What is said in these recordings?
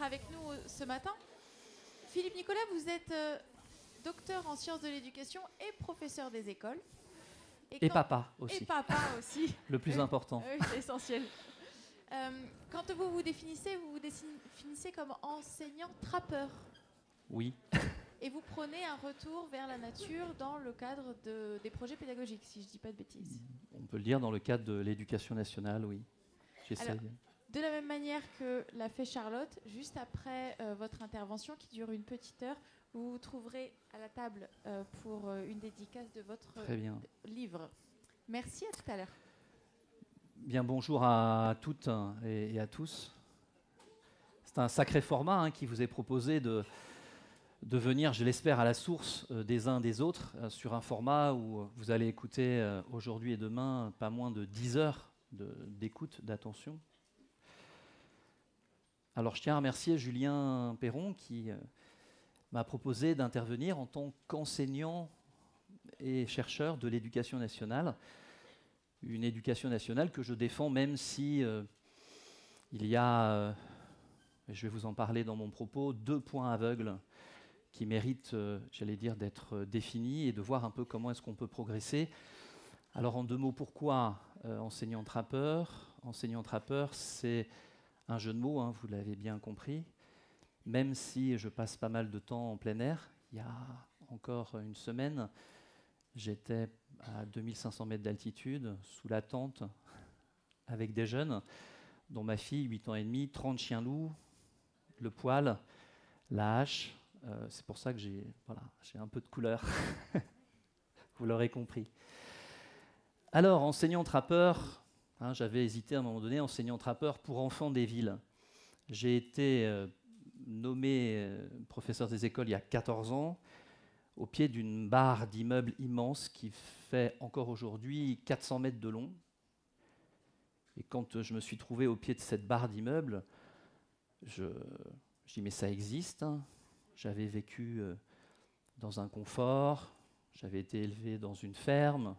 avec nous ce matin. Philippe Nicolas, vous êtes docteur en sciences de l'éducation et professeur des écoles. Et papa aussi. Et papa aussi. Le plus important. Oui, c'est essentiel. Quand vous vous définissez comme enseignant trappeur. Oui. Et vous prenez un retour vers la nature dans le cadre des projets pédagogiques, si je ne dis pas de bêtises. On peut le dire dans le cadre de l'éducation nationale, oui. J'essaie. De la même manière que l'a fait Charlotte, juste après votre intervention qui dure une petite heure, vous vous trouverez à la table pour une dédicace de votre livre. Merci, à tout à l'heure. Bien, bonjour à toutes et à tous. C'est un sacré format qui vous est proposé de venir, je l'espère, à la source des uns des autres, sur un format où vous allez écouter aujourd'hui et demain pas moins de 10 heures d'écoute, d'attention. Alors je tiens à remercier Julien Perron qui m'a proposé d'intervenir en tant qu'enseignant et chercheur de l'éducation nationale. Une éducation nationale que je défends même si il y a, je vais vous en parler dans mon propos, 2 points aveugles qui méritent, j'allais dire, d'être définis et de voir un peu comment est-ce qu'on peut progresser. Alors en 2 mots, pourquoi enseignant-trappeur ? Enseignant-trappeur, c'est un jeu de mots, vous l'avez bien compris, même si je passe pas mal de temps en plein air. Il y a encore une semaine, j'étais à 2500 mètres d'altitude, sous la tente, avec des jeunes, dont ma fille, 8 ans et demi, 30 chiens loups, le poil, la hache. C'est pour ça que j'ai un peu de couleur. Vous l'aurez compris. Alors, enseignant-trappeur, j'avais hésité à un moment donné, enseignant-trappeur pour enfants des villes. J'ai été nommé professeur des écoles il y a 14 ans, au pied d'une barre d'immeubles immense qui fait encore aujourd'hui 400 mètres de long. Et quand je me suis trouvé au pied de cette barre d'immeubles, je dis mais ça existe. J'avais vécu dans un confort, j'avais été élevé dans une ferme,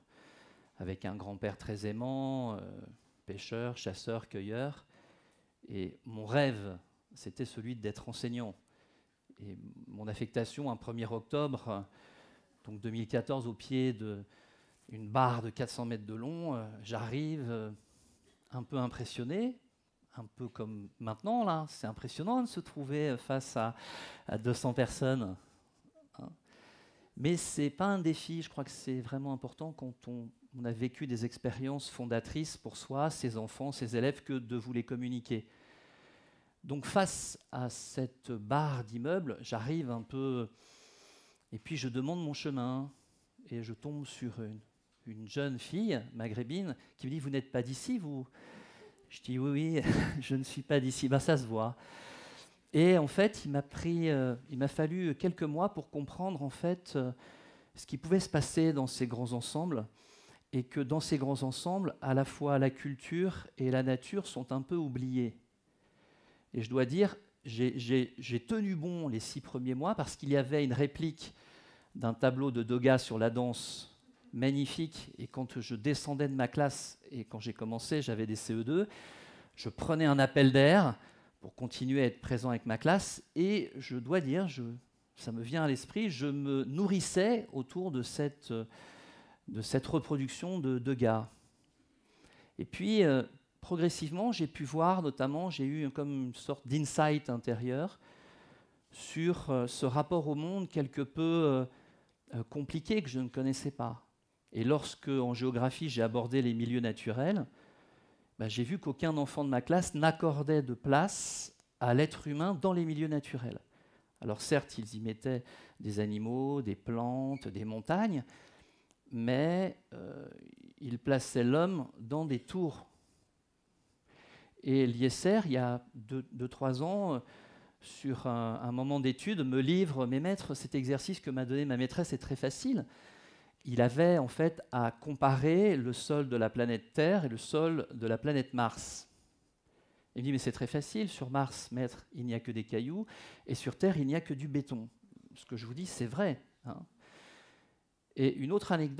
avec un grand-père très aimant, pêcheur, chasseur, cueilleur. Et mon rêve, c'était celui d'être enseignant. Et mon affectation, un 1er octobre, donc 2014, au pied d'une barre de 400 mètres de long, j'arrive un peu impressionné, un peu comme maintenant, là. C'est impressionnant de se trouver face à 200 personnes. Mais ce n'est pas un défi, je crois que c'est vraiment important quand on a vécu des expériences fondatrices pour soi, ses enfants, ses élèves, que de vous les communiquer. Donc face à cette barre d'immeubles, j'arrive un peu, et puis je demande mon chemin, et je tombe sur une jeune fille maghrébine qui me dit « Vous n'êtes pas d'ici, vous ?» Je dis « Oui, je ne suis pas d'ici. » Ben, ça se voit. Et en fait, il m'a fallu quelques mois pour comprendre en fait ce qui pouvait se passer dans ces grands ensembles, et que dans ces grands ensembles, à la fois la culture et la nature sont un peu oubliées. Et je dois dire, j'ai tenu bon les 6 premiers mois parce qu'il y avait une réplique d'un tableau de Degas sur la danse magnifique. Et quand je descendais de ma classe, et quand j'ai commencé, j'avais des CE2, je prenais un appel d'air pour continuer à être présent avec ma classe. Et je dois dire, ça me vient à l'esprit, je me nourrissais autour de cette reproduction de Degas. Et puis, progressivement, j'ai pu voir, notamment, j'ai eu comme une sorte d'insight intérieur sur ce rapport au monde quelque peu compliqué que je ne connaissais pas. Et lorsque, en géographie, j'ai abordé les milieux naturels, j'ai vu qu'aucun enfant de ma classe n'accordait de place à l'être humain dans les milieux naturels. Alors certes, ils y mettaient des animaux, des plantes, des montagnes, mais ils plaçaient l'homme dans des tours. Et l'ISR, il y a 2-3 ans, sur un moment d'étude, me livre, mais maître, cet exercice que m'a donné ma maîtresse est très facile. Il avait en fait à comparer le sol de la planète Terre et le sol de la planète Mars. Il me dit, mais c'est très facile, sur Mars, maître, il n'y a que des cailloux, et sur Terre, il n'y a que du béton. Ce que je vous dis, c'est vrai. Et une autre anecdote,